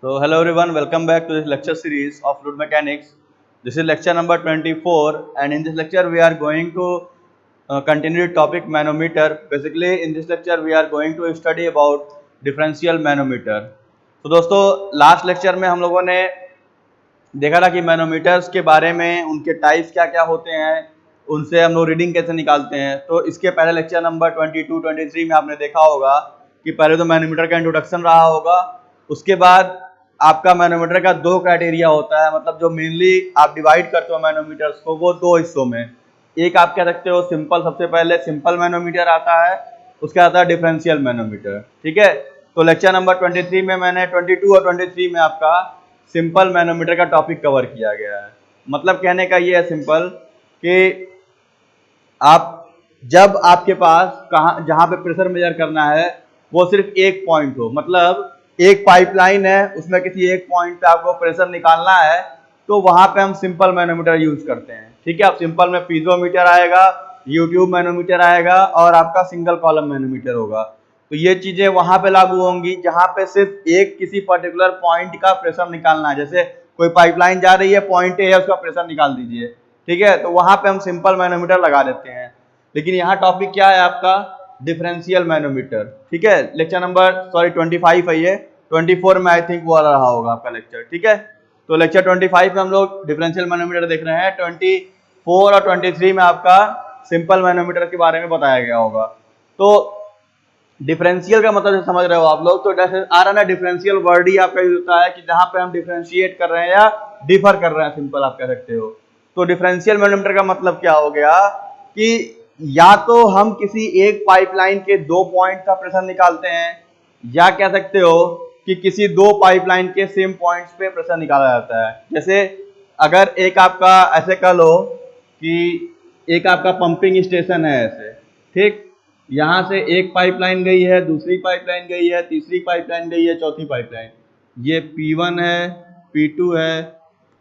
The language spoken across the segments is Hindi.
So hello everyone, welcome back to this lecture series of fluid mechanics. This is lecture number 24 and in this lecture we are going to continue topic manometer. Basically in this lecture we are going to study about differential manometer. तो दोस्तों लास्ट लेक्चर में हम लोगों ने देखा था कि मैनोमीटर्स के बारे में, उनके टाइप्स क्या क्या होते हैं, उनसे हम लोग रीडिंग कैसे निकालते हैं। तो इसके पहले लेक्चर नंबर 22, 23 में आपने देखा होगा कि पहले तो मैनोमीटर का इंट्रोडक्शन रहा होगा, उसके बाद आपका मैनोमीटर का दो क्राइटेरिया होता है, मतलब जो मेनली आप डिवाइड करते हो मैनोमीटर्स को वो दो हिस्सों में। एक आप कह सकते हो सिंपल, सबसे पहले सिंपल मैनोमीटर आता है, उसके आता है डिफरेंशियल मैनोमीटर। ठीक है, तो लेक्चर नंबर 23 में मैंने 22 और 23 में आपका सिंपल मैनोमीटर का टॉपिक कवर किया गया है। मतलब कहने का ये है सिंपल कि आप जब आपके पास जहां पे प्रेशर मेजर करना है वो सिर्फ एक पॉइंट हो, मतलब एक पाइपलाइन है उसमें किसी एक पॉइंट पे आपको प्रेशर निकालना है, तो वहां पे हम सिंपल मैनोमीटर यूज करते हैं। ठीक है, आप सिंपल में पीजोमीटर आएगा, यूट्यूब मैनोमीटर आएगा और आपका सिंगल कॉलम मैनोमीटर होगा। तो ये चीजें वहां पे लागू होंगी जहां पे सिर्फ एक किसी पर्टिकुलर पॉइंट का प्रेशर निकालना है। जैसे कोई पाइपलाइन जा रही है, पॉइंट ए है, उसका प्रेशर निकाल दीजिए। ठीक है, तो वहां पे हम सिंपल मैनोमीटर लगा देते हैं। लेकिन यहाँ टॉपिक क्या है आपका, डिफरेंशियल मैनोमीटर। ठीक है, लेक्चर नंबर 25 है ये, 24 में आई थिंक वो रहा होगा आपका लेक्चर। ठीक है, तो लेक्चर 25 में हम लोग डिफरेंशियल मैनोमीटर देख रहे हैं, 24 और 23 में आपका सिंपल मैनोमीटर के बारे में बताया गया होगा। तो डिफरेंशियल का मतलब समझ रहे हो आप लोग, तो आ रहा ना डिफरेंशियल वर्ड ही आपका यूज होता है कि जहां पे हम डिफरेंशिएट कर रहे हैं या डिफर कर रहे हैं, सिंपल आप कह सकते हो। तो डिफरेंशियल मैनोमीटर का मतलब क्या हो गया कि या तो हम किसी एक पाइपलाइन के दो पॉइंट का प्रेशर निकालते हैं, या कह सकते हो कि किसी दो पाइपलाइन के सेम पॉइंट्स पे प्रेशर निकाला जाता है। जैसे अगर एक आपका ऐसे कह लो कि एक आपका पंपिंग स्टेशन है ऐसे, ठीक, यहां से एक पाइपलाइन गई है, दूसरी पाइपलाइन गई है, तीसरी पाइपलाइन गई है, चौथी पाइपलाइन, ये P1 है, P2 है,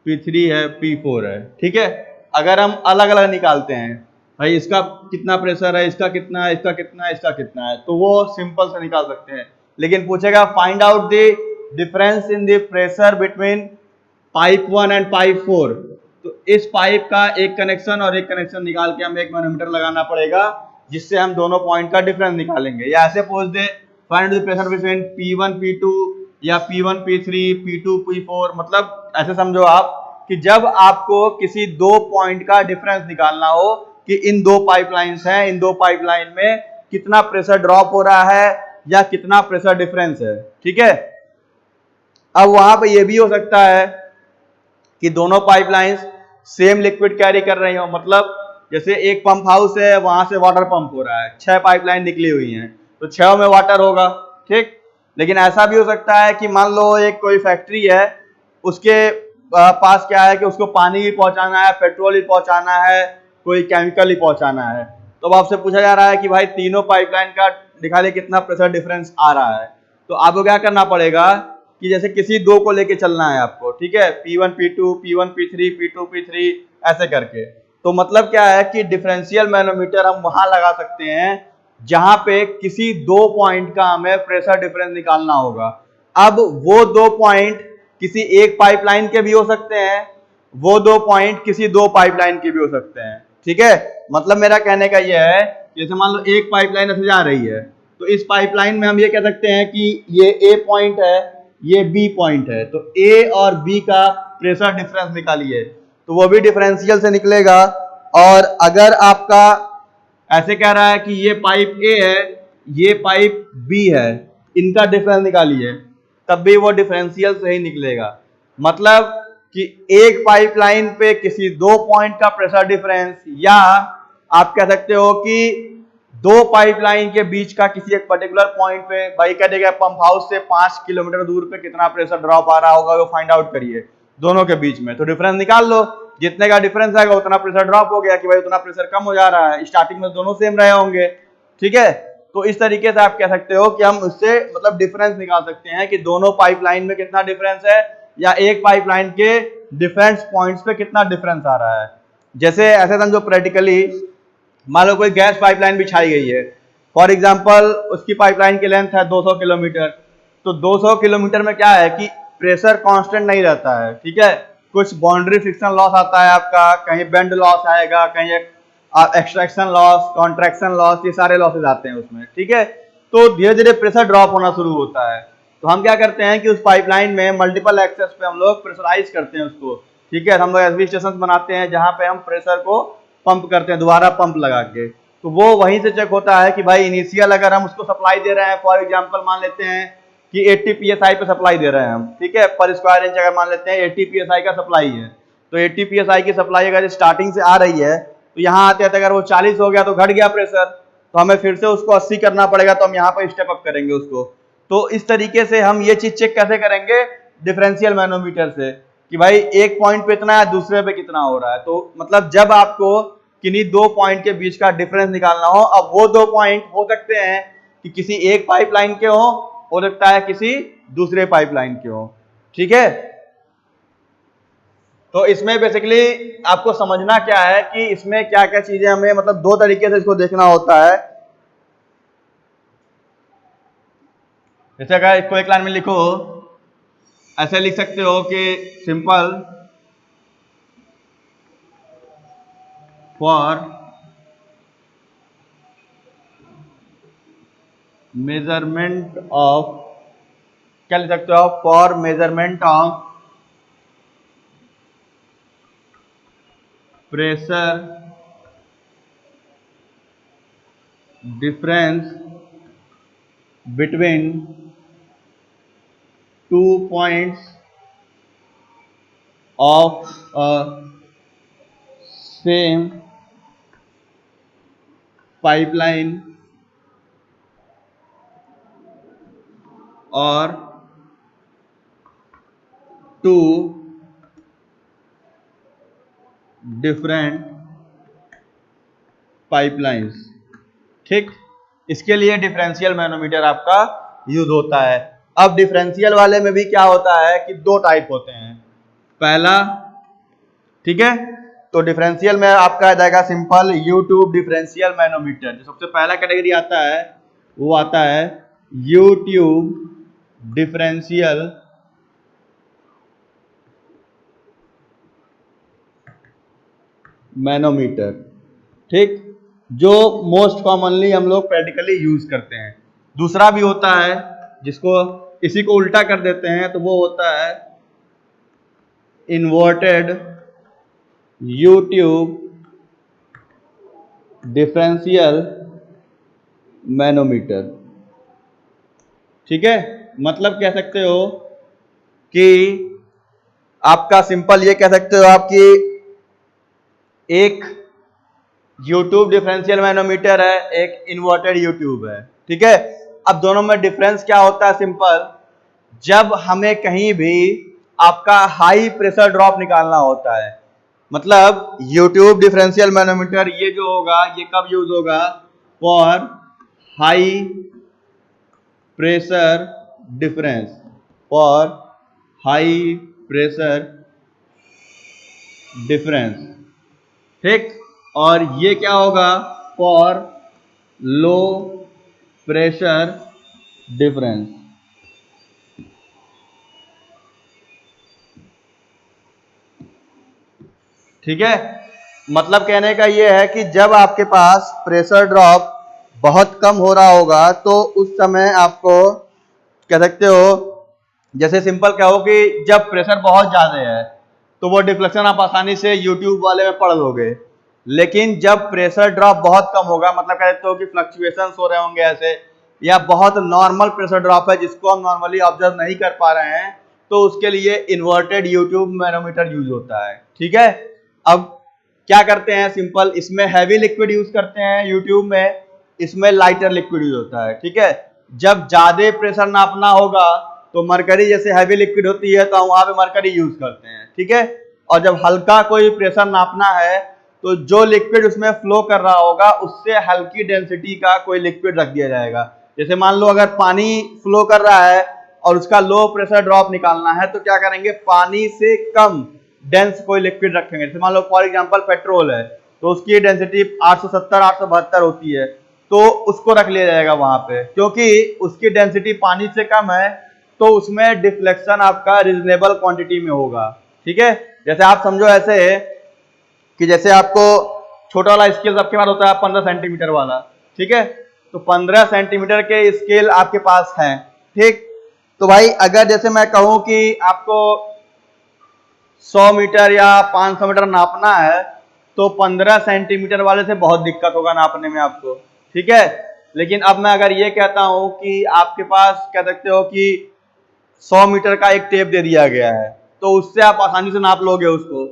P3 है, P4 है। ठीक है, अगर हम अलग अलग निकालते हैं भाई इसका कितना प्रेशर है, इसका कितना है, इसका कितना है, इसका कितना है, तो वो सिंपल से निकाल सकते हैं। लेकिन पूछेगा find out the difference in the pressure between pipe 1 and pipe 4, तो इस पाइप का एक कनेक्शन और एक कनेक्शन निकाल के हमें एक मैनोमीटर लगाना पड़ेगा जिससे हम दोनों पॉइंट का डिफरेंस निकालेंगे। या ऐसे पूछ they find the pressure between P1 P2 या P1 P3 P2 P4, मतलब ऐसे समझो आप कि जब आपको किसी दो पॉइंट का डिफरेंस निकालना हो कि इन दो पाइपलाइंस हैं, इन दो पाइपलाइन में कितना प्रेशर ड्रॉप हो रहा है या कितना प्रेशर डिफरेंस है। ठीक है, अब वहां पे ये भी हो सकता है कि दोनों पाइपलाइंस सेम लिक्विड कैरी कर रही हो, मतलब जैसे एक पंप हाउस है, वहां से वाटर पंप हो रहा है, 6 पाइपलाइन निकली हुई हैं, तो 6 में वाटर होगा। ठीक, लेकिन ऐसा भी हो सकता है कि मान लो एक कोई फैक्ट्री है, उसके पास क्या है कि उसको पानी भी पहुंचाना है, पेट्रोल भी पहुंचाना है, कोई केमिकल ही पहुंचाना है। तो अब आपसे पूछा जा रहा है कि भाई तीनों पाइपलाइन का दिखा दे कितना प्रेशर डिफरेंस आ रहा है। तो आपको क्या करना पड़ेगा कि जैसे किसी दो को लेके चलना है आपको, ठीक है, P1 P2 P1 P3 P2 P3 ऐसे करके। तो मतलब क्या है कि डिफरेंशियल मैनोमीटर हम वहां लगा सकते हैं जहां पे किसी दो पॉइंट का हमें प्रेशर डिफरेंस निकालना होगा। अब वो दो पॉइंट किसी एक पाइपलाइन के भी हो सकते हैं, वो दो पॉइंट किसी दो पाइपलाइन के भी हो सकते हैं। ठीक है, मतलब मेरा कहने का यह है, जैसे मान लो एक पाइपलाइन ऐसे जा रही है, तो इस पाइपलाइन में हम ये कह सकते हैं कि ये A पॉइंट है, ये B पॉइंट है, तो A और B का प्रेशर डिफरेंस निकालिए, तो वो भी डिफरेंशियल से निकलेगा। और अगर आपका ऐसे कह रहा है कि ये पाइप A है, ये पाइप B है, इनका डिफरेंस निकालिए, तब भी वो डिफरेंशियल से ही निकलेगा। मतलब कि एक पाइपलाइन पे किसी दो पॉइंट का प्रेशर डिफरेंस, या आप कह सकते हो कि दो पाइपलाइन के बीच का किसी एक पर्टिकुलर पॉइंट पे, भाई कह देगा पंप हाउस से 5 किलोमीटर दूर पे कितना प्रेशर ड्रॉप आ रहा होगा, वो फाइंड आउट करिए दोनों के बीच में, तो डिफरेंस निकाल लो। जितने का डिफरेंस आएगा उतना प्रेशर ड्रॉप हो गया कि भाई उतना प्रेशर कम हो जा रहा है, स्टार्टिंग में दोनों सेम रहे होंगे। ठीक है, तो इस तरीके से आप कह सकते हो कि हम उससे मतलब डिफरेंस निकाल सकते हैं कि दोनों पाइपलाइन में कितना डिफरेंस है, या एक पाइपलाइन के डिफरेंस पॉइंट्स पे कितना डिफरेंस आ रहा है। जैसे ऐसे समझो प्रैक्टिकली, मान लो कोई गैस पाइपलाइन बिछाई गई है, फॉर एग्जांपल उसकी पाइपलाइन की लेंथ है 200 किलोमीटर, तो 200 किलोमीटर में क्या है कि प्रेशर कांस्टेंट नहीं रहता है, ठीक है। कुछ बाउंड्री फ्रिक्शन लॉस आता है आपका, कहीं बेंड लॉस आएगा, कहीं एक्सट्रैक्शन लॉस, कॉन्ट्रैक्शन लॉस, ये सारे लॉसेज आते हैं उसमें, ठीक है। तो धीरे धीरे प्रेशर ड्रॉप होना शुरू होता है। तो हम क्या करते हैं कि उस पाइपलाइन में मल्टीपल एक्सेस पे हम लोग प्रेशराइज करते हैं उसको, ठीक है। हम लोग एसवी स्टेशन बनाते हैं जहां पे हम प्रेशर को पंप करते हैं, दोबारा पंप लगा के। तो वो वहीं से चेक होता है कि भाई इनिशियल अगर हम उसको सप्लाई दे रहे हैं, फॉर एग्जांपल मान लेते हैं कि 80 psi पे सप्लाई दे रहे हैं हम, ठीक है, पर स्क्वायर इंच अगर मान लेते हैं 80 psi का सप्लाई है, तो 80 psi की सप्लाई अगर स्टार्टिंग से आ रही है तो यहाँ आते आते अगर वो 40 हो गया तो घट गया प्रेशर, तो हमें फिर से उसको 80 करना पड़ेगा, तो हम यहाँ पर स्टेप अप करेंगे उसको। तो इस तरीके से हम ये चीज चेक कैसे करेंगे, डिफरेंशियल मैनोमीटर से, कि भाई एक पॉइंट पे इतना है, दूसरे पे कितना हो रहा है। तो मतलब जब आपको किन्हीं दो पॉइंट के बीच का डिफरेंस निकालना हो, अब वो दो पॉइंट हो सकते हैं कि किसी एक पाइपलाइन के हो सकता है किसी दूसरे पाइपलाइन के हो, ठीक है। तो इसमें बेसिकली आपको समझना क्या है कि इसमें क्या क्या चीजें हमें मतलब दो तरीके से इसको देखना होता है। जैसे अगर इसको एक लाइन में लिखो, ऐसे लिख सकते हो कि सिंपल फॉर मेजरमेंट ऑफ, क्या लिख सकते हो, for measurement of pressure difference between 2 points of a same pipeline or 2 different pipelines, ठीक। इसके लिए डिफरेंशियल मैनोमीटर आपका यूज होता है। अब डिफरेंशियल वाले में भी क्या होता है कि दो टाइप होते हैं। पहला, ठीक है, तो डिफरेंशियल में आपका आ जाएगा simple you tube differential manometer. जो सबसे पहला कैटेगरी आता है वो आता है यू ट्यूब डिफरेंशियल मैनोमीटर, ठीक, जो मोस्ट कॉमनली हम लोग प्रैक्टिकली यूज करते हैं। दूसरा भी होता है जिसको इसी को उल्टा कर देते हैं, तो वो होता है inverted you tube differential manometer, ठीक है। मतलब कह सकते हो कि आपका सिंपल ये कह सकते हो आप कि एक यूट्यूब डिफरेंशियल मैनोमीटर है, एक इन्वर्टेड यूट्यूब है, ठीक है। अब दोनों में डिफरेंस क्या होता है, सिंपल, जब हमें कहीं भी आपका हाई प्रेशर ड्रॉप निकालना होता है, मतलब यूट्यूब डिफरेंशियल मैनोमीटर ये जो होगा ये कब यूज होगा, for high pressure difference, for high pressure difference, ठीक। और ये क्या होगा, फॉर लो प्रेशर डिफरेंस, ठीक है। मतलब कहने का ये है कि जब आपके पास प्रेशर ड्रॉप बहुत कम हो रहा होगा तो उस समय आपको कह सकते हो, जैसे सिंपल कहो कि जब प्रेशर बहुत ज्यादा है तो वो डिफ्लेक्शन आप आसानी से यूट्यूब वाले में पढ़ लोगे, लेकिन जब प्रेशर ड्रॉप बहुत कम होगा, मतलब कह सकते हो कि फ्लक्चुएशंस हो रहे होंगे ऐसे, या बहुत नॉर्मल प्रेशर ड्रॉप है जिसको हम नॉर्मली ऑब्जर्व नहीं कर पा रहे हैं, तो उसके लिए इन्वर्टेड यूट्यूब मैनोमीटर यूज होता है, ठीक है। अब क्या करते हैं, सिंपल, इसमें हैवी लिक्विड यूज करते हैं यूट्यूब में, इसमें लाइटर लिक्विड यूज होता है, ठीक है। जब ज्यादा प्रेशर नापना होगा तो मरकरी जैसे हैवी लिक्विड होती है तो हम वहां पे मरकरी यूज करते हैं, ठीक है। और जब हल्का कोई प्रेशर नापना है तो जो लिक्विड उसमें फ्लो कर रहा होगा उससे हल्की डेंसिटी का कोई लिक्विड रख दिया जाएगा। जैसे मान लो अगर पानी फ्लो कर रहा है और उसका लो प्रेशर ड्रॉप निकालना है तो क्या करेंगे, पानी से कम डेंस कोई लिक्विड रखेंगे। जैसे मान लो फॉर एग्जांपल पेट्रोल है तो उसकी डेंसिटी 870 872 होती है, तो उसको रख लिया जाएगा वहां पे, क्योंकि उसकी डेंसिटी पानी से कम है, तो उसमें डिफ्लेक्शन आपका रीजनेबल क्वांटिटी में होगा। ठीक है, जैसे आप समझो ऐसे कि जैसे आपको छोटा वाला स्केल आपके पास होता है 15 सेंटीमीटर वाला, ठीक है, तो 15 सेंटीमीटर के स्केल आपके पास है। ठीक, तो भाई अगर जैसे मैं कहूं कि आपको 100 मीटर या 500 मीटर नापना है तो 15 सेंटीमीटर वाले से बहुत दिक्कत होगा नापने में आपको। ठीक है, लेकिन अब मैं अगर ये कहता हूं कि आपके पास कह सकते हो कि 100 मीटर का एक टेप दे दिया गया है, तो उससे आप आसानी से नाप लोगे उसको।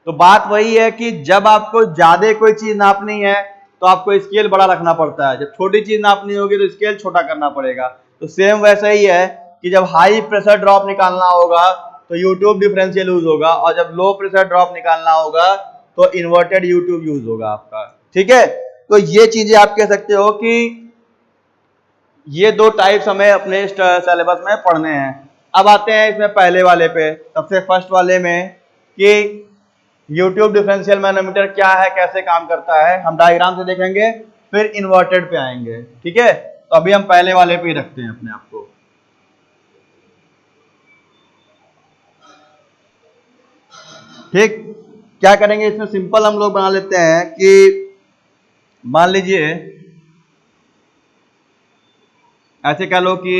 तो बात वही है कि जब आपको ज्यादा कोई चीज नापनी है तो आपको स्केल बड़ा रखना पड़ता है, जब छोटी चीज नापनी होगी तो स्केल छोटा करना पड़ेगा। तो सेम वैसा ही है कि जब हाई प्रेशर ड्रॉप निकालना होगा तो यूट्यूब डिफरेंशियल यूज होगा, और जब लो प्रेशर ड्रॉप निकालना होगा तो इन्वर्टेड यूट्यूब यूज होगा आपका। ठीक है, तो ये चीजें आप कह सकते हो कि ये दो टाइप्स हमें अपने सिलेबस में पढ़ने हैं। अब आते हैं इसमें पहले वाले पे, सबसे फर्स्ट वाले में कि यूट्यूब डिफरेंशियल मैनोमीटर क्या है, कैसे काम करता है, हम डायग्राम से देखेंगे, फिर इन्वर्टेड पे आएंगे। ठीक है, तो अभी हम पहले वाले पे ही रखते हैं अपने आप को। ठीक, क्या करेंगे इसमें, सिंपल हम लोग बना लेते हैं कि मान लीजिए ऐसे कह लो कि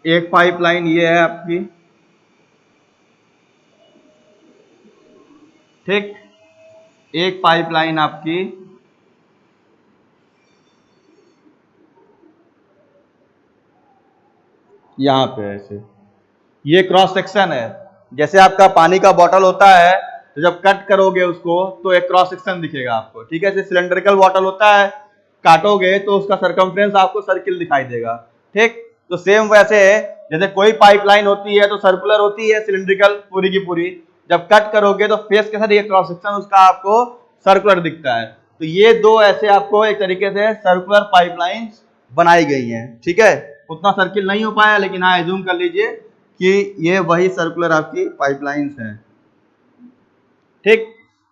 एक पाइपलाइन ये है आपकी, ठीक, एक पाइपलाइन आपकी यहां पे ऐसे, ये क्रॉस सेक्शन है। जैसे आपका पानी का बॉटल होता है तो जब कट करोगे उसको तो एक क्रॉस सेक्शन दिखेगा आपको। ठीक है, जैसे सिलेंड्रिकल बॉटल होता है, काटोगे तो उसका सरकमफ्रेंस आपको सर्किल दिखाई देगा। ठीक, तो सेम वैसे है, जैसे कोई पाइपलाइन होती है तो सर्कुलर होती है, सिलेंड्रिकल पूरी की पूरी, जब कट करोगे तो फेस के साथ ये क्रॉस सेक्शन उसका आपको सर्कुलर दिखता है। तो ये दो ऐसे आपको एक तरीके से सर्कुलर पाइपलाइंस बनाई गई हैं। ठीक है, उतना सर्किल नहीं हो पाया, लेकिन हाँ एज्यूम कर लीजिए कि ये वही सर्कुलर आपकी पाइपलाइंस हैं। ठीक,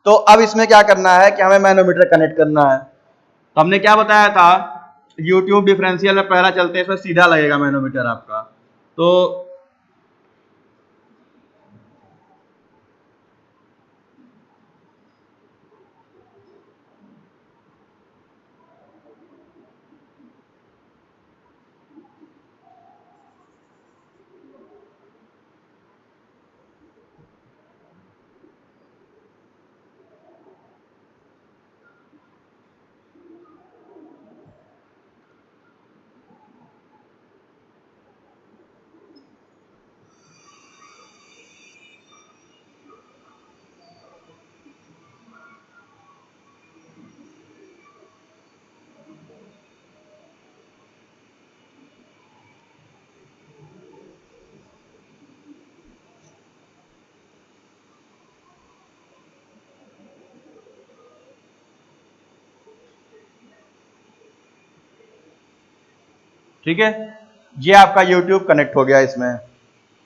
तो अब इसमें क्या करना है कि हमें मैनोमीटर कनेक्ट करना है। तो हमने क्या बताया था, यूट्यूब डिफरेंशियल में पहला चलते हैं, इसमें सीधा लगेगा मैनोमीटर आपका। तो ठीक है, ये आपका यूट्यूब कनेक्ट हो गया इसमें।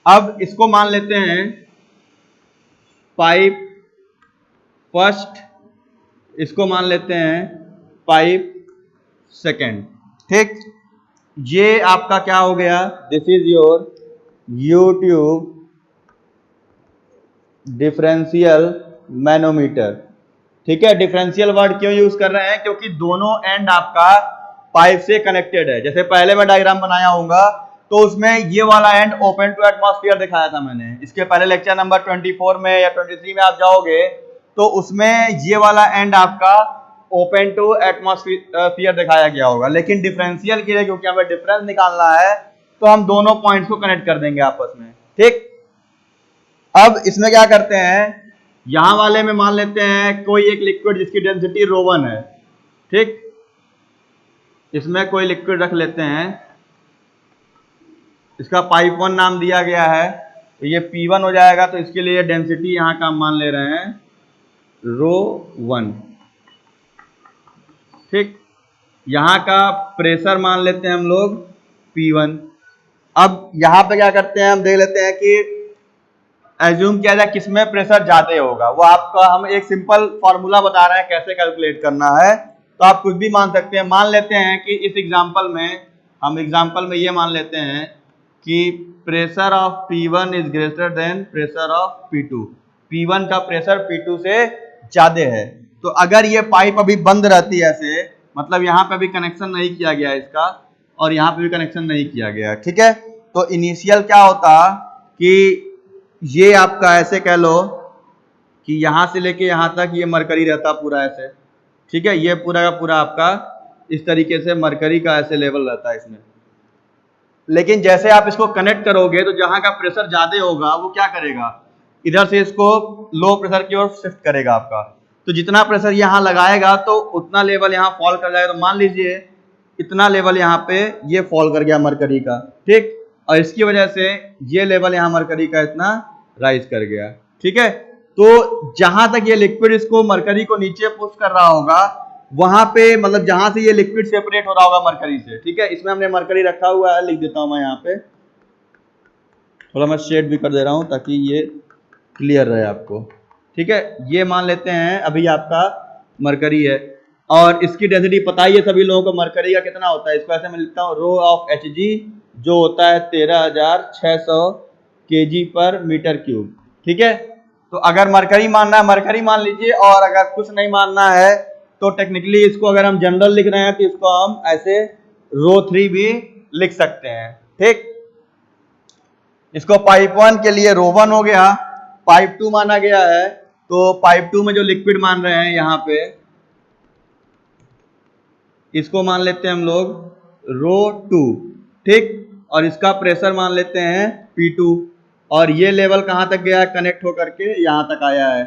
अब इसको मान लेते हैं पाइप फर्स्ट, इसको मान लेते हैं पाइप सेकेंड। ठीक, ये आपका क्या हो गया, this is your YouTube differential manometer. ठीक है, डिफरेंशियल वर्ड क्यों यूज कर रहे हैं, क्योंकि दोनों एंड आपका पाइप से कनेक्टेड है। जैसे पहले मैं डायग्राम बनाया होगा तो उसमें ये वाला एंड ओपन टू एटमॉस्फेयर दिखाया था मैंने, इसके पहले लेक्चर नंबर 24 में या 23 में आप जाओगे तो उसमें ये वाला एंड आपका ओपन टू एटमॉस्फेयर दिखाया गया होगा। लेकिन डिफरेंशियल के लिए क्योंकि हमें डिफरेंस निकालना है तो हम दोनों पॉइंट्स को कनेक्ट कर देंगे आपस में। ठीक, अब इसमें क्या करते हैं, यहां वाले में मान लेते हैं कोई एक लिक्विड जिसकी डेंसिटी ρ1 है। ठीक, इसमें कोई लिक्विड रख लेते हैं, इसका पाइप 1 नाम दिया गया है, तो ये P1 हो जाएगा। तो इसके लिए डेंसिटी यहां का हम मान ले रहे हैं ρ1। ठीक, यहां का प्रेशर मान लेते हैं हम लोग P1। अब यहां पे क्या करते हैं, हम देख लेते हैं कि एज्यूम किया जाए किसमें प्रेशर ज्यादा होगा, वो आपका हम एक सिंपल फॉर्मूला बता रहे हैं कैसे कैलकुलेट करना है। तो आप कुछ भी मान सकते हैं, मान लेते हैं कि इस एग्जांपल में हम एग्जांपल में ये मान लेते हैं कि pressure of P1 is greater than pressure of P2, P1 का प्रेशर P2 से ज्यादा है। तो अगर ये पाइप अभी बंद रहती है ऐसे, मतलब यहाँ पे अभी कनेक्शन नहीं किया गया इसका और यहाँ पे भी कनेक्शन नहीं किया गया, ठीक है, तो इनिशियल क्या होता कि ये आपका ऐसे कह लो कि यहाँ से लेके यहाँ तक ये मरकरी रहता पूरा ऐसे, ठीक है, ये पूरा का पूरा आपका इस तरीके से मरकरी का ऐसे लेवल रहता है इसमें। लेकिन जैसे आप इसको कनेक्ट करोगे तो जहां का प्रेशर ज्यादा होगा वो क्या करेगा, इधर से इसको लो प्रेशर की ओर शिफ्ट करेगा आपका। तो जितना प्रेशर यहाँ लगाएगा तो उतना लेवल यहाँ फॉल कर जाएगा। तो मान लीजिए इतना लेवल यहाँ पे ये फॉल कर गया मरकरी का, ठीक, और इसकी वजह से ये लेवल यहाँ मरकरी का इतना राइज कर गया, ठीक है। तो जहां तक ये लिक्विड इसको मरकरी को नीचे पुश कर रहा होगा वहां पे, मतलब जहां से ये लिक्विड सेपरेट हो रहा होगा मरकरी से, ठीक है, इसमें हमने मरकरी रखा हुआ है, लिख देता हूं मैं यहाँ पे, थोड़ा मैं शेड भी कर दे रहा हूं ताकि ये क्लियर रहे आपको, ठीक है। ये मान लेते हैं अभी आपका मरकरी है और इसकी डेंसिटी पता ही है सभी लोगों को मरकरी का कितना होता है। इसको ऐसे मैं लिखता हूँ रो ऑफ Hg जो होता है 13,600 kg पर मीटर क्यूब, ठीक है। तो अगर मरकरी मानना है मरकरी मान लीजिए, और अगर कुछ नहीं मानना है तो टेक्निकली इसको अगर हम जनरल लिख रहे हैं तो इसको हम ऐसे रो 3 भी लिख सकते हैं, ठीक। इसको पाइप 1 के लिए रो 1 हो गया, पाइप 2 माना गया है, तो पाइप 2 में जो लिक्विड मान रहे हैं यहाँ पे इसको मान लेते हैं हम लोग रो 2, ठीक, और इसका प्रेशर मान लेते हैं P2, और ये लेवल कहां तक गया है, कनेक्ट होकर के यहां तक आया है,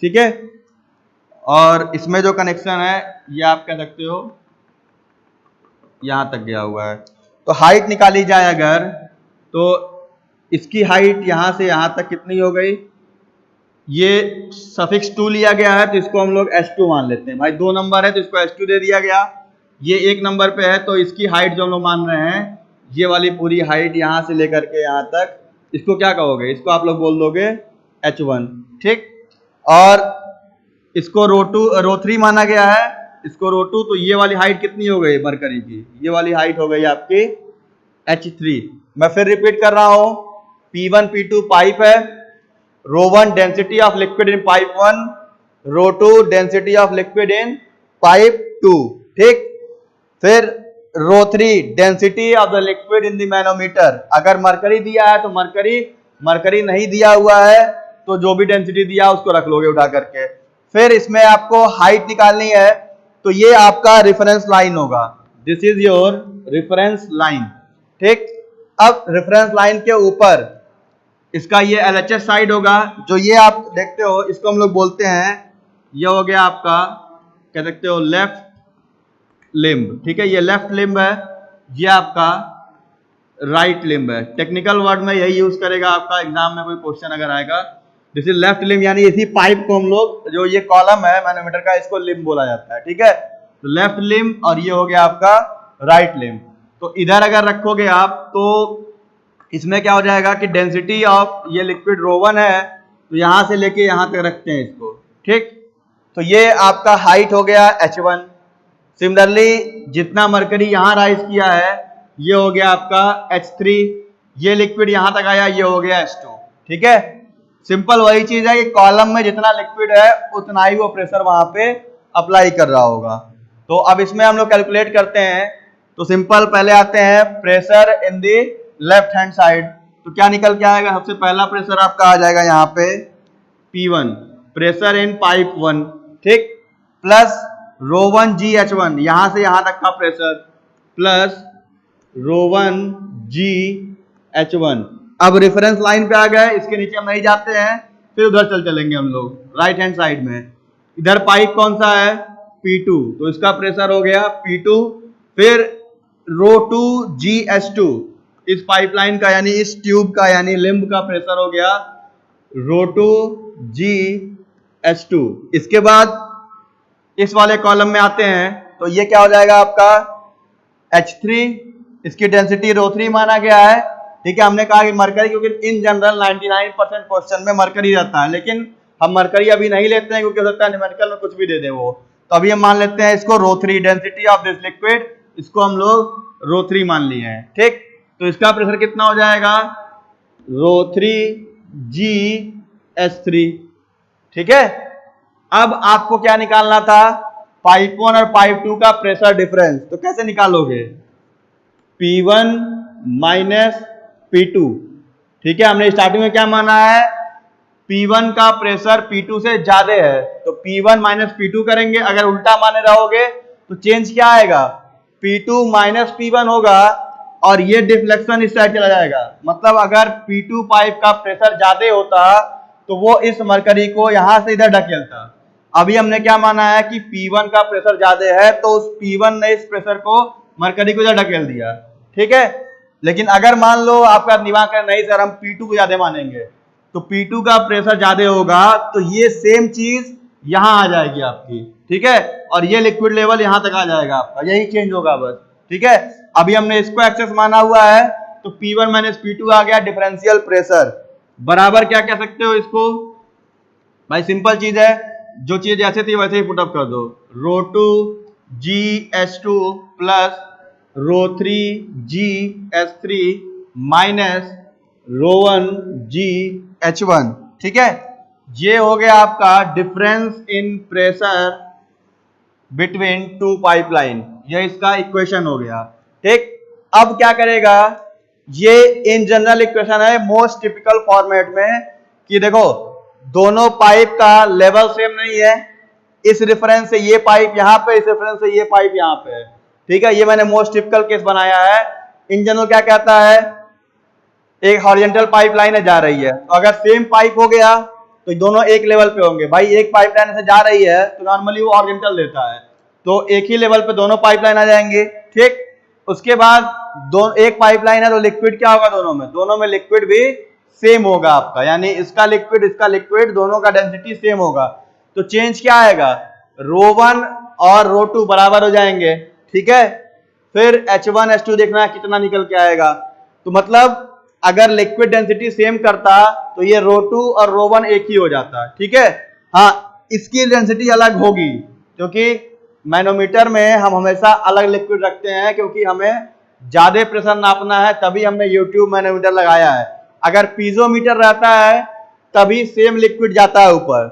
ठीक है। और इसमें जो कनेक्शन है ये आप कह सकते हो यहां तक गया हुआ है। तो हाइट निकाली जाए अगर, तो इसकी हाइट यहां से यहां तक कितनी हो गई, ये सफिक्स 2 लिया गया है तो इसको हम लोग H2 मान लेते हैं। भाई 2 नंबर है तो इसको H2 दे दिया गया, ये 1 नंबर पे है तो इसकी हाइट जो हम लोग मान रहे हैं ये वाली पूरी हाइट यहां से लेकर के यहां तक, इसको क्या कहोगे, इसको आप लोग बोल दोगे H1, ठीक। और इसको रो 3 माना गया है, इसको रो 2, तो ये वाली हाइट कितनी हो गई मरकरी की, ये वाली हाइट हो गई आपकी H3। मैं फिर रिपीट कर रहा हूं, P1 P2 पाइप है, rho 1 density of liquid in pipe 1, rho 2 density of liquid in pipe 2, ठीक। फिर rho 3 density of the liquid in the manometer. अगर मरकरी दिया है तो मरकरी नहीं दिया हुआ है तो जो भी डेंसिटी दिया उसको रख लोगे उठा करके। फिर इसमें आपको हाइट निकालनी है तो ये आपका रेफरेंस लाइन होगा, this is your reference line, ठीक। अब रेफरेंस लाइन के ऊपर इसका ये LHS साइड होगा, जो ये आप देखते हो इसको हम लोग बोलते हैं, ये हो गया आपका कह सकते हो लेफ्ट लिम्ब, ठीक है, ये लेफ्ट लिम्ब है, ये आपका राइट लिम्ब है। टेक्निकल वर्ड में यही यूज करेगा आपका एग्जाम में कोई क्वेश्चन अगर आएगा, दिस इज लेफ्ट लिम्ब, यानी इसी पाइप को हम लोग, जो ये कॉलम है मैनोमीटर का, इसको लिम्ब बोला जाता है, ठीक है। तो लेफ्ट लिम्ब और ये हो गया आपका राइट लिम्ब। तो इधर अगर रखोगे आप तो इसमें क्या हो जाएगा कि डेंसिटी ऑफ ये लिक्विड रो 1 है तो यहां से लेके यहां तक रखते हैं इसको, ठीक। तो ये आपका हाइट हो गया H1। सिमिलरली जितना मरकरी यहां राइज किया है ये हो गया आपका H3, ये लिक्विड यहां तक आया ये हो गया H2, ठीक है। सिंपल वही चीज है कि कॉलम में जितना लिक्विड है उतना ही वो प्रेशर वहां पे अप्लाई कर रहा होगा। तो अब इसमें हम लोग कैलकुलेट करते हैं, तो सिंपल पहले आते हैं pressure in the left hand side. तो क्या निकल के आएगा, सबसे पहला प्रेशर आपका आ जाएगा यहाँ पे P1, प्रेशर इन पाइप 1, ठीक, प्लस रो 1 GH1 यहां से यहां तक का प्रेशर, प्लस रो 1 GH1। अब रेफरेंस लाइन पे आ गए, इसके नीचे हम नहीं जाते हैं, फिर उधर चलेंगे हम लोग राइट हैंड साइड में। इधर पाइप कौन सा है P2, तो इसका प्रेशर हो गया P2, फिर रो 2 GH2 इस पाइपलाइन का यानी इस ट्यूब का यानी लिम्ब का प्रेशर हो गया रो 2 GH2। इसके बाद इस वाले कॉलम में आते हैं तो ये क्या हो जाएगा आपका H3, इसकी डेंसिटी रो 3 माना गया है, ठीक है। हमने कहा कि मरकरी, क्योंकि इन जनरल 99% क्वेश्चन में मरकरी रहता है, लेकिन हम मरकरी अभी नहीं लेते हैं क्योंकि हो सकता है न्यूमेरिकल में कुछ भी दे दे वो। तो अभी हम मान लेते हैं इसको रो 3, डेंसिटी ऑफ दिस लिक्विड, इसको हम लोग रो 3 मान लिए हैं, ठीक। तो इसका प्रेशर कितना हो जाएगा, रो 3 जी H3। ठीक है, अब आपको क्या निकालना था, पाइप 1 और पाइप 2 का प्रेशर डिफरेंस। तो कैसे निकालोगे, P1 माइनस P2। ठीक है, हमने स्टार्टिंग में क्या माना है, P1 का प्रेशर P2 से ज्यादा है, तो P1 माइनस P2 करेंगे। अगर उल्टा माने रहोगे तो चेंज क्या आएगा, P2 माइनस P1 होगा और ये डिफ्लेक्शन इस साइड चला जाएगा। मतलब अगर P2 पाइप का प्रेशर ज्यादा होता तो वो इस मरकरी को यहां से इधर ढकेलता। अभी हमने क्या माना है कि P1 का प्रेशर ज्यादा है, तो उस P1 ने इस प्रेशर को मरकरी को इधर ढकेल दिया। ठीक है, लेकिन अगर मान लो आपका दिमाग का नहीं सर हम P2 को ज्यादा मानेंगे, तो P2 का प्रेशर ज्यादा होगा तो ये सेम चीज यहां आ जाएगी आपकी। ठीक है, और ये लिक्विड लेवल यहां तक आ जाएगा आपका, यही चेंज होगा बस। ठीक है, अभी हमने इसको एक्सेस माना हुआ है, तो P1 माइनस P2 आ गया डिफरेंशियल प्रेशर, बराबर क्या कह सकते हो इसको, भाई सिंपल चीज है, जो चीज जैसे थी वैसे ही पुटअप कर दो, रो 2 जी H2 प्लस रो 3 जी H3 माइनस रो 1 जी H1। ठीक है, ये हो गया आपका difference in pressure between two pipeline, ये इसका इक्वेशन हो गया। ठीक, अब क्या करेगा, ये इन जनरल इक्वेशन है मोस्ट टिपिकल फॉर्मेट में, कि देखो दोनों पाइप का लेवल सेम नहीं है, इस रेफरेंस से ये पाइप यहां पे, इस रेफरेंस से ये पाइप यहां पे है। ठीक है, ये मैंने मोस्ट टिपिकल केस बनाया है। इन जनरल क्या कहता है, एक हॉरिजॉन्टल पाइपलाइन है जा रही है, तो अगर सेम पाइप हो गया तो दोनों एक लेवल पे होंगे। भाई एक पाइपलाइन से जा रही है तो नॉर्मली वो हॉरिजॉन्टल देता है, तो एक ही लेवल पे दोनों पाइपलाइन आ जाएंगे। ठीक, उसके बाद दो एक पाइपलाइन है तो लिक्विड क्या होगा, दोनों में लिक्विड भी सेम होगा आपका, यानी इसका लिक्विड दोनों का डेंसिटी सेम होगा। तो चेंज क्या आएगा, रो 1 और रो 2 बराबर हो जाएंगे। ठीक है, फिर H1 H2 देखना है कितना निकल के आएगा। तो मतलब अगर लिक्विड डेंसिटी सेम करता तो ये रो 2 और रो 1 एक ही हो जाता। ठीक है, हाँ इसकी डेंसिटी अलग होगी, क्योंकि मैनोमीटर में हम हमेशा अलग लिक्विड रखते हैं, क्योंकि हमें ज्यादा प्रेशर नापना है, तभी हमने यूट्यूब मैनोमीटर लगाया है। अगर पीजोमीटर रहता है तभी सेम लिक्विड जाता है ऊपर।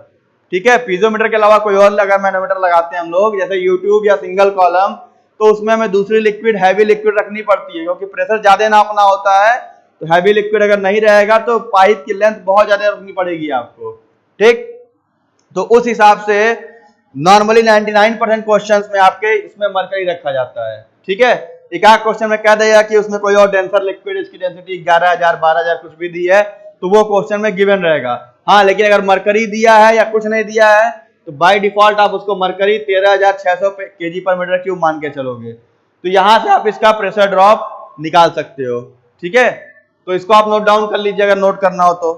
ठीक है, पीजोमीटर के अलावा कोई और अगर मैनोमीटर लगाते हैं हम लोग, जैसे यूट्यूब या सिंगल कॉलम, तो उसमें हमें दूसरी लिक्विड हैवी लिक्विड रखनी पड़ती है, क्योंकि प्रेशर ज्यादा नापना होता है। तो हैवी लिक्विड अगर नहीं रहेगा तो पाइप की लेंथ बहुत ज्यादा रखनी पड़ेगी आपको। ठीक, तो उस हिसाब से नॉर्मली 99% क्वेश्चंस में आपके इसमें मरकरी रखा जाता है। ठीक है, एक आध क्वेश्चन में कह देगा कि उसमें कोई और डेंसर लिक्विड, इसकी डेंसिटी 11,000 12,000 कुछ भी दी है, तो वो क्वेश्चन में गिवन रहेगा। हाँ, लेकिन अगर मरकरी दिया है या कुछ नहीं दिया है तो बाय डिफॉल्ट आप उसको मरकरी 13,600 केजी पर मीटर क्यूब मान के चलोगे। तो यहां से आप इसका प्रेशर ड्रॉप निकाल सकते हो। ठीक है, तो इसको आप नोट डाउन कर लीजिए अगर नोट करना हो तो।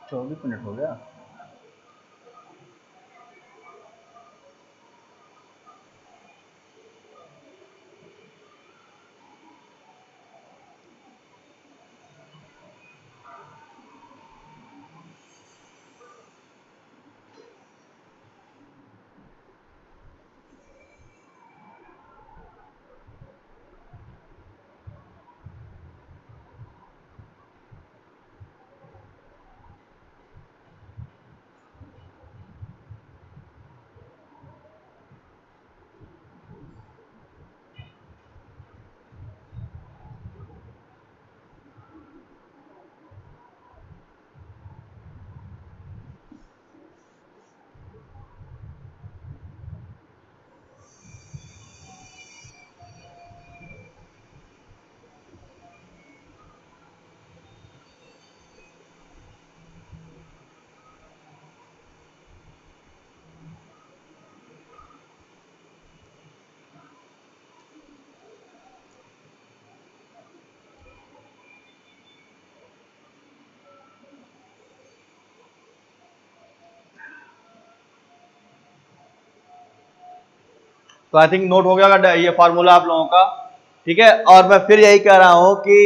तो 24 मिनट हो गया। तो आई थिंक नोट हो गया होगा ये फॉर्मूला आप लोगों का, ठीक है। और मैं फिर यही कह रहा हूं कि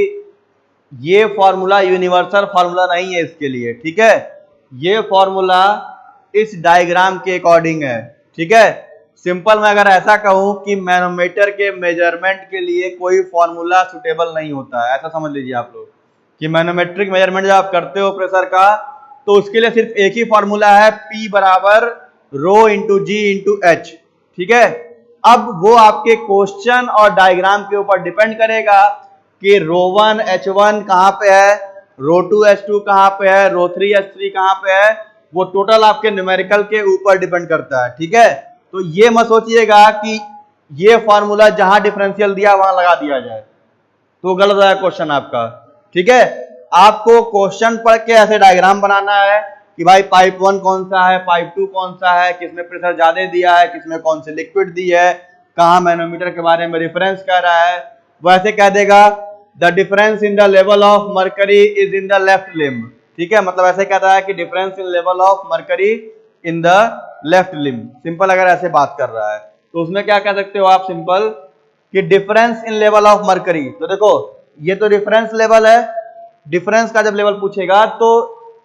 ये फॉर्मूला यूनिवर्सल फॉर्मूला नहीं है इसके लिए, ठीक है। ये फॉर्मूला इस डायग्राम के अकॉर्डिंग है, ठीक है। सिंपल मैं अगर ऐसा कहूं कि मैनोमीटर के मेजरमेंट के लिए कोई फॉर्मूला सुटेबल नहीं होता है, ऐसा समझ लीजिए आप लोग कि मैनोमेट्रिक मेजरमेंट जब आप करते हो प्रेशर का, तो उसके लिए सिर्फ एक ही फॉर्मूला है, P बराबर रो इंटू जी इंटू एच, ठीक है। अब वो आपके क्वेश्चन और डायग्राम के ऊपर डिपेंड करेगा कि रो1 H1 कहाँ पे है, रो2 H2 कहाँ पे है, रो3 H3 कहाँ पे है, वो टोटल आपके न्यूमेरिकल के ऊपर डिपेंड करता है, ठीक है। तो ये मत सोचिएगा कि ये फॉर्मूला जहां डिफरेंशियल दिया वहां लगा दिया जाए, तो गलत है क्वेश्चन आपका, ठीक है। आपको क्वेश्चन पढ़ के ऐसे डायग्राम बनाना है कि भाई पाइप 1 कौन सा है, पाइप 2 कौन सा है, किसमें प्रेशर ज्यादा दिया है, किसमें कौन से लिक्विड दी है, कहाँ मैनोमीटर के बारे में रेफरेंस कह रहा है। वैसे कह देगा the difference in the level of mercury is in the left limb, ठीक है। मतलब ऐसे कहता है कि difference in level of mercury in the left limb, simple अगर ऐसे बात कर रहा है तो उसमें क्या कह सकते हो आप सिंपल कि difference in level of mercury. तो देखो ये तो रेफरेंस लेवल है, डिफरेंस का जब लेवल पूछेगा तो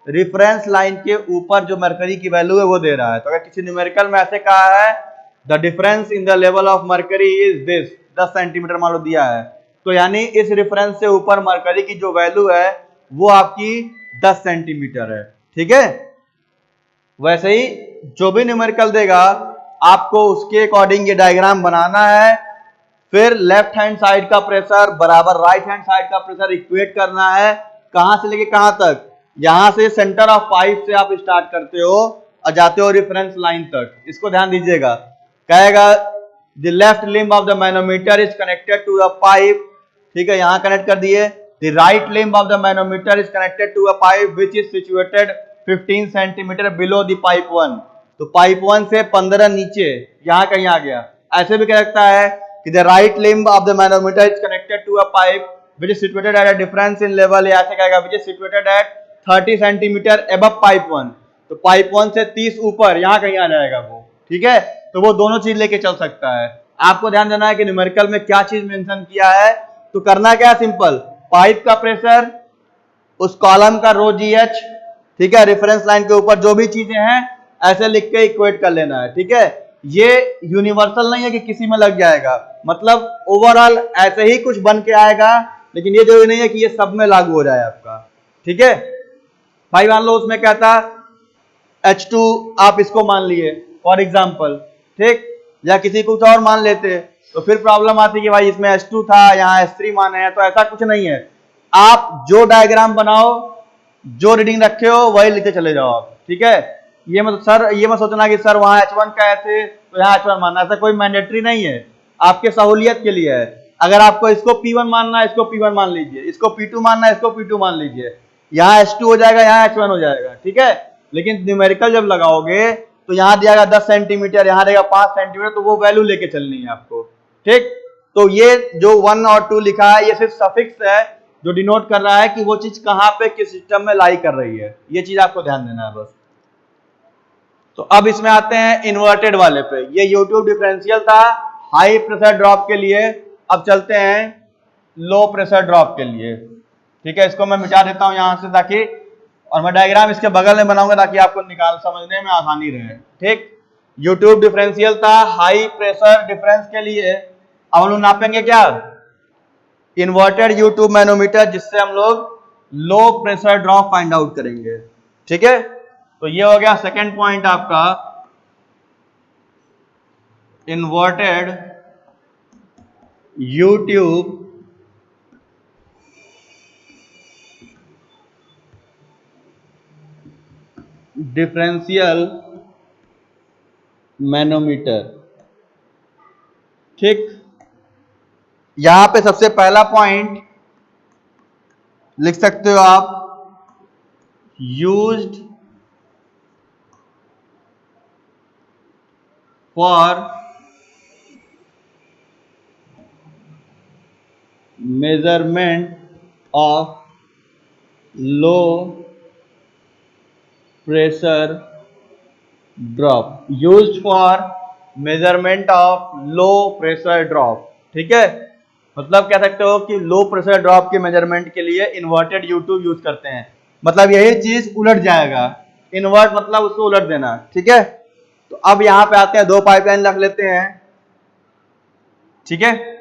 रेफरेंस लाइन के ऊपर जो मरकरी की वैल्यू है वो दे रहा है। तो अगर किसी न्यूमेरिकल में ऐसे कहा है the difference in the level of mercury is this 10 centimetre मान लो दिया है, तो यानी इस रेफरेंस से ऊपर मरकरी की जो वैल्यू है वो आपकी 10 सेंटीमीटर है, ठीक है। वैसे ही जो भी न्यूमेरिकल देगा आपको उसके अकॉर्डिंग ये डायग्राम बनाना है, फिर लेफ्ट हैंड साइड का प्रेशर बराबर राइट हैंड साइड का प्रेशर इक्वेट करना है, कहां से लेके कहां तक, यहां से सेंटर ऑफ पाइप से आप स्टार्ट करते हो और जाते हो रेफरेंस लाइन तक, इसको ध्यान दीजिएगा। कहेगा the left limb of the manometer is connected to the pipe, ठीक है, यहां कनेक्ट कर दिए। The right limb of the manometer is connected to a pipe which is situated 15 centimetre below the pipe 1, तो पाइप 1 से 15 नीचे यहां कहीं आ गया। ऐसे भी कह सकता है कि the right limb of the manometer is connected to a pipe which is situated at a difference in level, या ऐसे कहेगा which is situated at 30 centimetre above pipe 1, तो पाइप 1 से 30 ऊपर यहां कहीं आ जाएगा वो, ठीक है। तो वो दोनों चीज लेके चल सकता है। आपको ध्यान देना है कि न्यूमेरिकल में क्या चीज मेंशन किया है, तो करना क्या सिंपल, पाइप का प्रेशर, उस कॉलम का रो जी एच, ठीक है, रेफरेंस लाइन के ऊपर जो भी चीजें हैं ऐसे लिख के इक्वेट कर लेना है, ठीक है। ये यूनिवर्सल नहीं है कि किसी में लग जाएगा, मतलब ओवरऑल ऐसे ही कुछ बन के आएगा, लेकिन ये जरूरी नहीं है कि ये सब में लागू हो जाए आपका, ठीक है। भाई मान लो उसमें क्या था H2, आप इसको मान लिए फॉर एग्जाम्पल, ठीक, या किसी कुछ और मान लेते तो फिर प्रॉब्लम आती कि भाई इसमें H2 था यहाँ H3 माने हैं, तो ऐसा कुछ नहीं है। आप जो डायग्राम बनाओ, जो रीडिंग रखे हो वही लिखते चले जाओ आप, ठीक है। ये मत सर ये मत सोचना कि सर वहां H1 का ऐसे तो यहाँ H1 मानना, ऐसा कोई मैंडेटरी नहीं है, आपके सहूलियत के लिए है। अगर आपको इसको P1 मानना है इसको P1 मान लीजिए, इसको P2 मानना है इसको P2 मान लीजिए, यहाँ H2 हो जाएगा यहाँ H1 हो जाएगा, ठीक है। लेकिन न्यूमेरिकल जब लगाओगे तो यहाँ दिया 10 सेंटीमीटर, यहाँ रहेगा 5 सेंटीमीटर, तो वो वैल्यू लेके चलनी है आपको, ठीक। तो ये जो 1 और 2 लिखा है ये सिर्फ सफिक्स है जो डिनोट कर रहा है कि वो चीज कहां पे किस सिस्टम में लाई कर रही है, ये चीज आपको ध्यान देना है बस। तो अब इसमें आते हैं इन्वर्टेड वाले पे। ये यूट्यूब डिफरेंशियल था हाई प्रेशर ड्रॉप के लिए, अब चलते हैं लो प्रेशर ड्रॉप के लिए, ठीक है। इसको मैं मिटा देता हूं यहां से ताकि, और मैं डायग्राम इसके बगल में बनाऊंगा ताकि आपको निकाल समझने में आसानी रहे, ठीक। यूट्यूब डिफरेंशियल था हाई प्रेशर डिफरेंस के लिए। अब हम लोग नापेंगे क्या, इन्वर्टेड यूट्यूब मैनोमीटर, जिससे हम लोग low pressure drop find out करेंगे, ठीक है। तो ये हो गया सेकेंड पॉइंट आपका, इन्वर्टेड यूट्यूब डिफरेंशियल मैनोमीटर, ठीक। यहां पे सबसे पहला पॉइंट लिख सकते हो आप, used for measurement of low pressure drop, used for measurement of low pressure drop, ठीक है। मतलब कह सकते हो कि लो प्रेशर ड्रॉप के मेजरमेंट के लिए इन्वर्टेड यू ट्यूब यूज करते हैं। मतलब यही चीज उलट जाएगा, इन्वर्ट मतलब उसको उलट देना, ठीक है। तो अब यहां पे आते हैं, दो पाइपलाइन रख लेते हैं, ठीक है।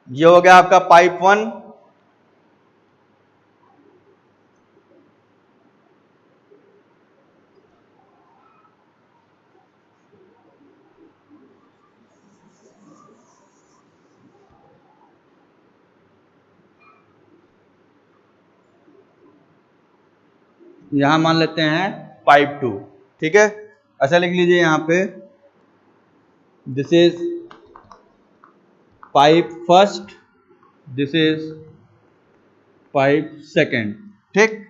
ये हो गया आपका पाइप 1, यहां मान लेते हैं पाइप 2, ठीक है। ऐसा लिख लीजिए यहां पे, this is pipe first, this is pipe second, ठीक।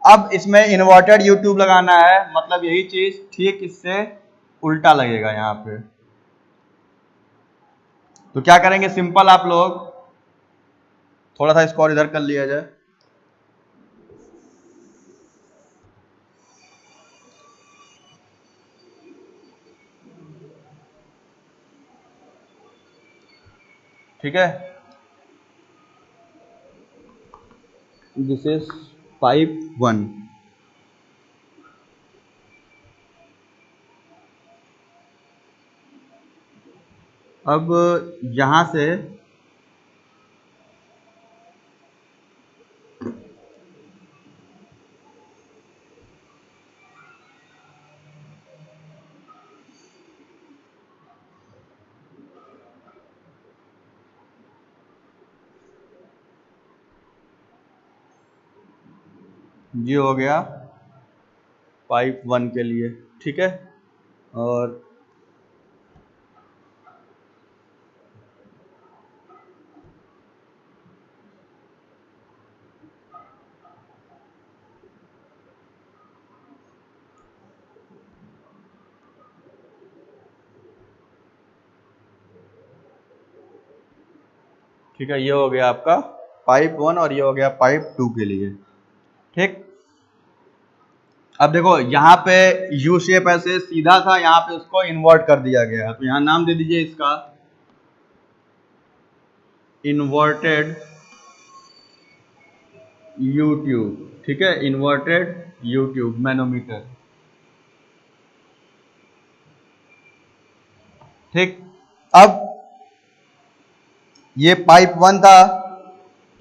अब इसमें इन्वर्टेड यू ट्यूब लगाना है, मतलब यही चीज ठीक इससे उल्टा लगेगा यहाँ पे। तो क्या करेंगे, सिंपल आप लोग थोड़ा सा इसको और इधर कर लिया जाए, ठीक है। This is pipe 1। अब यहां से ये हो गया पाइप 1 के लिए, ठीक है। और ठीक है, ये हो गया आपका पाइप 1 और ये हो गया पाइप 2 के लिए, ठीक। अब देखो यहाँ पे यू शेप ऐसे सीधा था, यहाँ पे उसको इन्वर्ट कर दिया गया, तो यहाँ नाम दे दीजिए इसका इन्वर्टेड यू ट्यूब, ठीक है। इन्वर्टेड यू ट्यूब मैनोमीटर, ठीक। अब ये पाइप 1 था,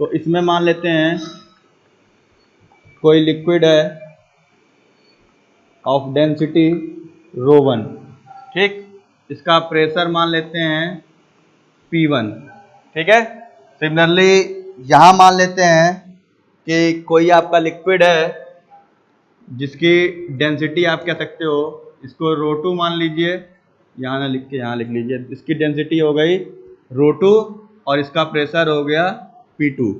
तो इसमें मान लेते हैं कोई लिक्विड है ऑफ डेंसिटी ρ1, ठीक। इसका प्रेशर मान लेते हैं P1, ठीक है। सिमिलरली यहां मान लेते हैं कि कोई आपका लिक्विड है जिसकी डेंसिटी आप कह सकते हो, इसको ρ2 मान लीजिए, यहाँ ना लिख के यहाँ लिख लीजिए, इसकी डेंसिटी हो गई ρ2 और इसका प्रेशर हो गया P2,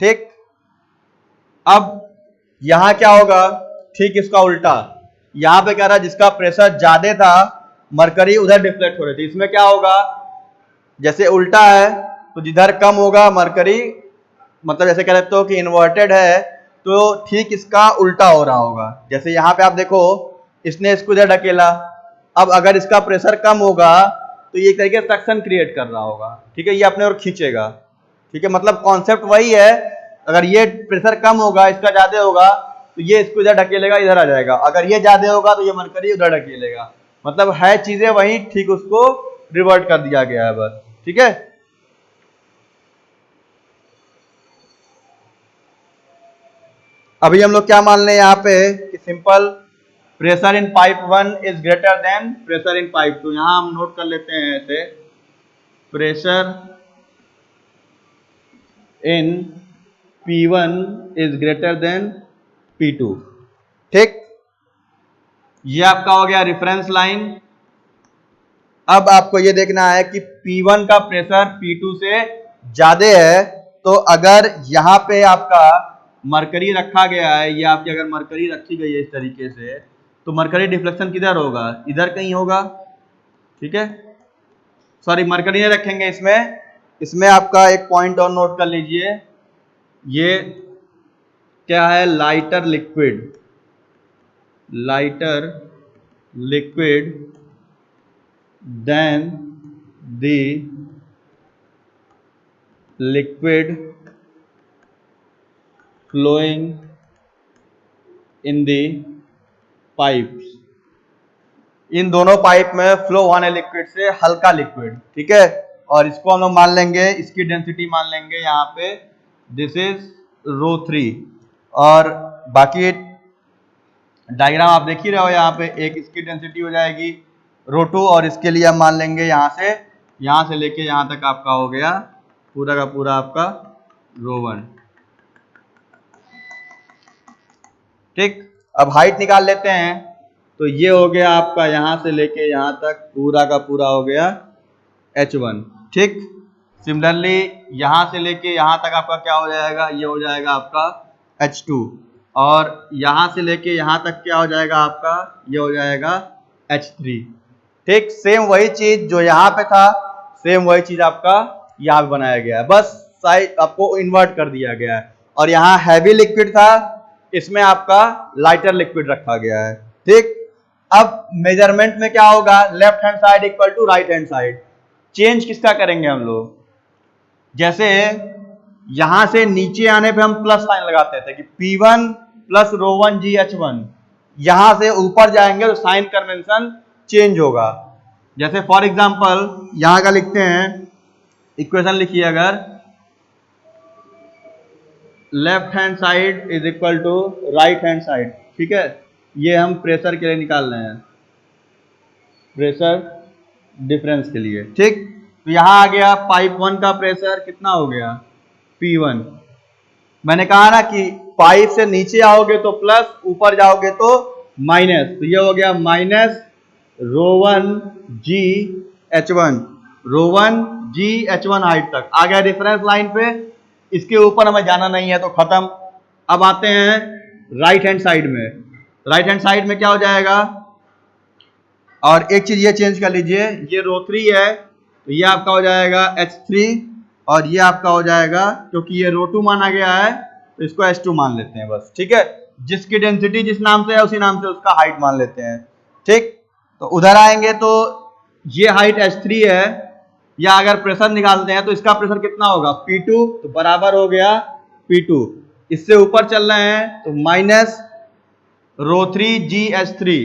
ठीक। अब यहां क्या होगा, ठीक इसका उल्टा, यहां पे कह रहा है जिसका प्रेशर ज्यादा था मरकरी उधर डिफ्लेक्ट हो रही थी, इसमें क्या होगा, जैसे उल्टा है तो जिधर कम होगा मरकरी, मतलब जैसे कह सकते हो कि इन्वर्टेड है तो ठीक इसका उल्टा हो रहा होगा। जैसे यहाँ पे आप देखो, इसने इसको इधर ढकेला, अब अगर इसका प्रेशर कम होगा तो ये एक तरीके से सक्शन क्रिएट कर रहा होगा, ठीक है, ये अपने और खींचेगा, ठीक है। मतलब कॉन्सेप्ट वही है, अगर ये प्रेशर कम होगा इसका ज्यादा होगा तो ये इसको इधर ढकेलेगा, इधर आ जाएगा, अगर ये ज्यादा होगा तो ये मरकरी उधर ढकेलेगा, मतलब है चीजें वही, ठीक उसको रिवर्ट कर दिया गया है बस, ठीक है। अभी हम लोग क्या मान रहे हैं यहाँ पे कि simple pressure in pipe 1 is greater than pressure in pipe 2, यहां हम नोट कर लेते हैं ऐसे, pressure in P1 is greater than P2, ठीक। ये आपका हो गया रेफरेंस लाइन। अब आपको ये देखना है कि P1 का प्रेशर P2 से ज्यादा है, तो अगर यहाँ पे आपका मरकरी रखा गया है, ये आपकी अगर मरकरी रखी गई है इस तरीके से, तो मरकरी डिफ्लेक्शन किधर होगा, इधर कहीं होगा, ठीक है। सॉरी मरकरी नहीं रखेंगे इसमें, इसमें आपका एक पॉइंट और नोट कर लीजिए, ये क्या है, lighter liquid then the liquid flowing in the pipes. इन दोनों पाइप में फ्लो होने लिक्विड से हल्का लिक्विड, ठीक है। और इसको हम लोग मान लेंगे, इसकी डेंसिटी मान लेंगे यहाँ पे, दिस इज ρ3। और बाकी डायग्राम आप देख ही रहे हो, यहाँ पे एक इसकी डेंसिटी हो जाएगी ρ2, और इसके लिए हम मान लेंगे यहाँ से लेके यहाँ तक आपका हो गया पूरा का पूरा आपका ρ1, ठीक। अब हाइट निकाल लेते हैं, तो ये हो गया आपका यहाँ से लेके यहाँ तक पूरा का पूरा हो गया h1, ठीक। सिमिलरली यहाँ से लेके यहाँ तक आपका क्या हो जाएगा, ये हो जाएगा आपका h2, और यहाँ से लेके यहाँ तक क्या हो जाएगा आपका, ये हो जाएगा h3, ठीक। सेम वही चीज जो यहाँ पे था, सेम वही चीज आपका यहाँ पे बनाया गया है, बस साइड आपको इन्वर्ट कर दिया गया है। और यहाँ हैवी लिक्विड था, इसमें आपका लाइटर लिक्विड रखा गया है, ठीक। अब मेजरमेंट में क्या होगा, left hand side equal to right hand side. Change किसका करेंगे हम लोग, जैसे यहां से नीचे आने पे हम प्लस साइन लगाते थे कि P1 प्लस ρ1 GH1, यहां से ऊपर जाएंगे तो साइन कन्वेंशन चेंज होगा। जैसे फॉर एग्जांपल यहां का लिखते हैं, इक्वेशन लिखिए अगर, left hand side is equal to right hand side, ठीक है। ये हम प्रेशर के लिए निकाल रहे हैं, प्रेशर डिफरेंस के लिए, ठीक। तो यहां आ गया पाइप 1 का प्रेशर कितना हो गया, P1। मैंने कहा ना कि पाइप से नीचे आओगे तो प्लस, ऊपर जाओगे तो माइनस, तो ये हो गया माइनस ρ1 GH1, ρ1 GH1 हाइट तक आ गया रेफरेंस लाइन पे। इसके ऊपर हमें जाना नहीं है तो खत्म। अब आते हैं राइट हैंड साइड में, राइट हैंड साइड में क्या हो जाएगा, और एक चीज ये चेंज कर लीजिए, ये ρ3 है तो ये आपका हो जाएगा h3, और ये आपका हो जाएगा, क्योंकि ये ρ2 माना गया है तो इसको h2 मान लेते हैं बस, ठीक है। जिसकी डेंसिटी जिस नाम से है उसी नाम से उसका हाइट मान लेते हैं, ठीक। तो उधर आएंगे तो ये हाइट h3 है, या अगर प्रेशर निकालते हैं तो इसका प्रेशर कितना होगा P2, तो बराबर हो गया P2। इससे ऊपर चल रहे हैं तो minus ρ3 GH3,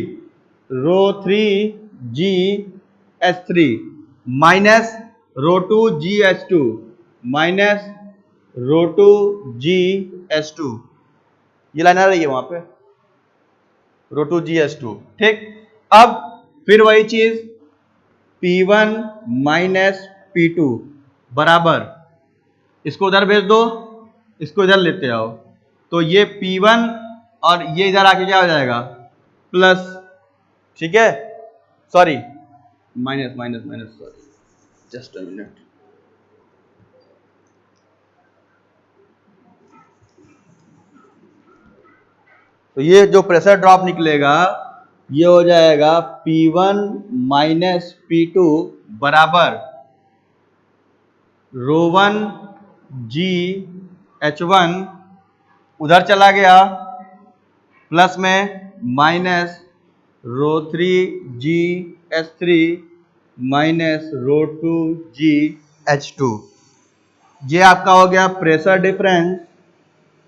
ρ3 GH3 minus ρ2 GH2 minus ρ2 GH2, ये लाइन आ रही है वहां पे, ρ2 GH2, ठीक। अब फिर वही चीज P1 माइनस P2 बराबर, इसको उधर भेज दो, इसको इधर लेते आओ, तो ये P1 और ये इधर आके क्या हो जाएगा प्लस, ठीक है। Sorry minus minus minus, sorry just a minute. तो ये जो प्रेशर ड्रॉप निकलेगा ये हो जाएगा P1 माइनस P2 बराबर ρ1 GH1 उधर चला गया प्लस में माइनस ρ3 GH3 माइनस ρ2 GH2। ये आपका हो गया pressure difference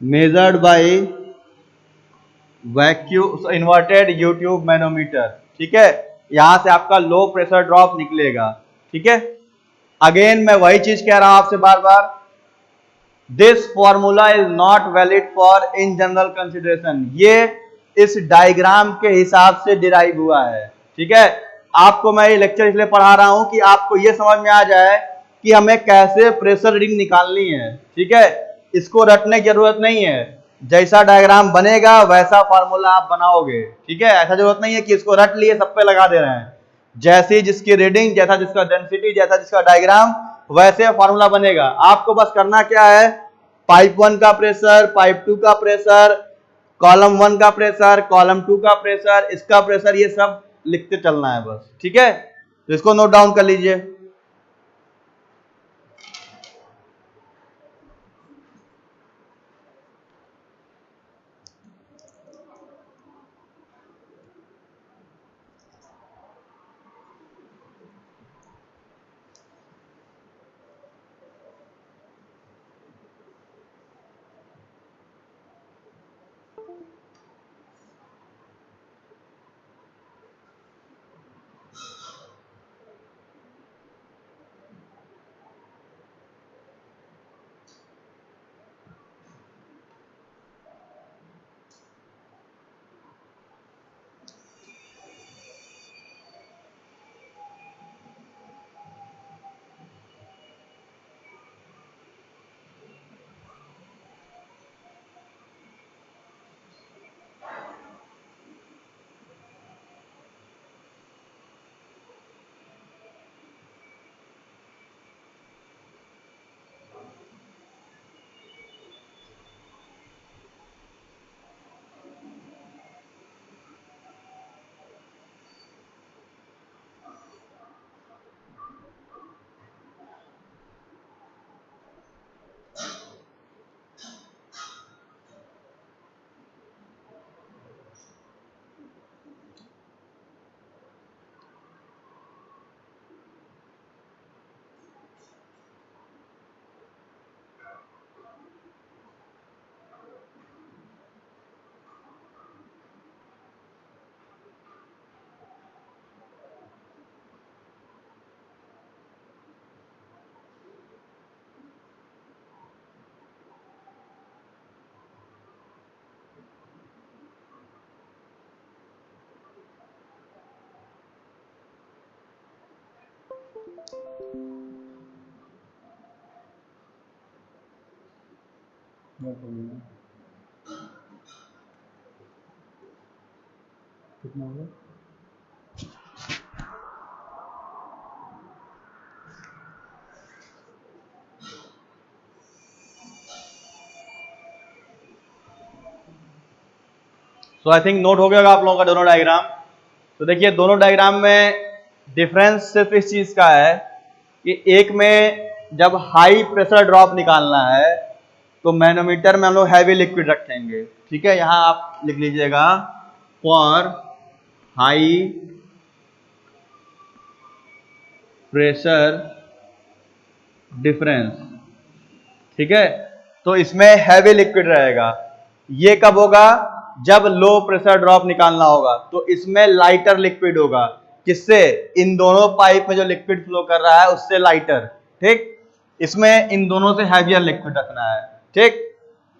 measured by vacuum inverted U tube manometer, ठीक है। यहां से आपका लो प्रेशर ड्रॉप निकलेगा, ठीक है। अगेन मैं वही चीज कह रहा हूं आपसे बार बार, this formula is not valid for in general consideration. ये इस डायग्राम के हिसाब से डिराइव हुआ है, ठीक है। आपको मैं ये लेक्चर इसलिए पढ़ा रहा हूं कि आपको ये समझ में आ जाए कि हमें कैसे प्रेशर रीडिंग निकालनी है, ठीक है। इसको रटने की जरूरत नहीं है, जैसा डायग्राम बनेगा वैसा फॉर्मूला आप बनाओगे, ठीक है। ऐसा जरूरत नहीं है कि इसको रट लिए सब पे लगा दे रहे हैं, जैसी जिसकी रीडिंग, जैसा जिसका डेंसिटी, जैसा जिसका डायग्राम, वैसे फॉर्मूला बनेगा। आपको बस करना क्या है, पाइप 1 का प्रेशर, पाइप 2 का प्रेशर, कॉलम 1 का प्रेशर, कॉलम 2 का प्रेशर, इसका प्रेशर, ये सब लिखते चलना है बस, ठीक है। तो इसको नोट डाउन कर लीजिए। कितना होगा? सो आई थिंक नोट हो गया होगा आप लोगों का दोनों डायग्राम। तो देखिए दोनों डायग्राम में डिफरेंस सिर्फ इस चीज का है कि एक में जब हाई प्रेशर ड्रॉप निकालना है तो मैनोमीटर में हम लोग हैवी लिक्विड रखेंगे, ठीक है। यहां आप लिख लीजिएगा फॉर हाई प्रेशर डिफरेंस, ठीक है। तो इसमें हैवी लिक्विड रहेगा। ये कब होगा? जब लो प्रेशर ड्रॉप निकालना होगा तो इसमें लाइटर लिक्विड होगा। किससे? इन दोनों पाइप में जो लिक्विड फ्लो कर रहा है उससे लाइटर, ठीक। इसमें इन दोनों से हैवियर लिक्विड रखना है, ठीक।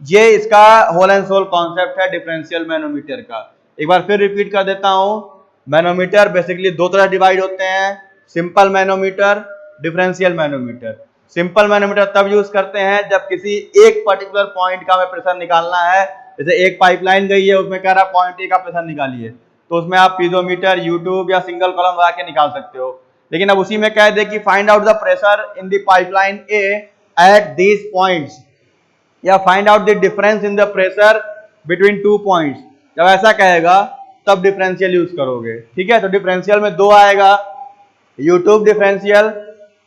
ये इसका होल एंड सोल कॉन्सेप्ट है डिफरेंशियल मैनोमीटर का। एक बार फिर रिपीट कर देता हूं। मैनोमीटर बेसिकली दो तरह डिवाइड होते हैं, simple manometer, differential manometer. Simple manometer तब यूज करते हैं जब किसी एक पर्टिकुलर पॉइंट का हमें प्रेशर निकालना है। जैसे एक पाइपलाइन गई है, उसमें कह रहा है पॉइंट ए का प्रेशर निकालिए, तो उसमें आप पीजोमीटर, यूट्यूब या सिंगल कॉलम लगा के निकाल सकते हो। लेकिन अब उसी में कह दे कि find out the pressure in the pipeline A at these points, या find out the difference in the pressure between two points. जब ऐसा कहेगा तब डिफरेंशियल यूज करोगे, ठीक है। तो डिफरेंशियल में दो आएगा, YouTube differential,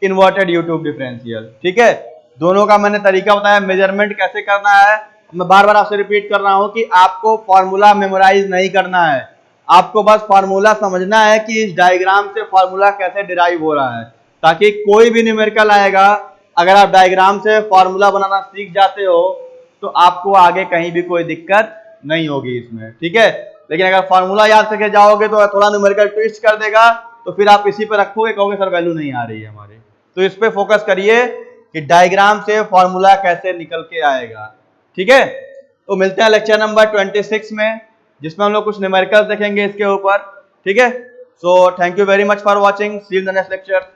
inverted YouTube differential, ठीक है। दोनों का मैंने तरीका बताया, मेजरमेंट कैसे करना है। मैं बार बार आपसे रिपीट कर रहा हूं कि आपको फॉर्मूला मेमोराइज नहीं करना है, आपको बस फॉर्मूला समझना है कि इस डायग्राम से फॉर्मूला कैसे डिराइव हो रहा है, ताकि कोई भी न्यूमेरिकल आएगा, अगर आप डायग्राम से फॉर्मूला बनाना सीख जाते हो तो आपको आगे कहीं भी कोई दिक्कत नहीं होगी इसमें, ठीक है। लेकिन अगर फॉर्मूला याद करके जाओगे तो थोड़ा न्यूमेरिकल ट्विस्ट कर देगा, तो फिर आप इसी पे रखोगे, कहोगे सर वैल्यू नहीं आ रही है हमारी। तो इस पे फोकस करिए कि डायग्राम से फॉर्मूला कैसे निकल के आएगा, ठीक है। तो मिलते हैं लेक्चर नंबर 26 में, जिसमें हम लोग कुछ न्यूमेरिकल्स देखेंगे इसके ऊपर, ठीक है। So thank you very much for watching, see you in the next lecture.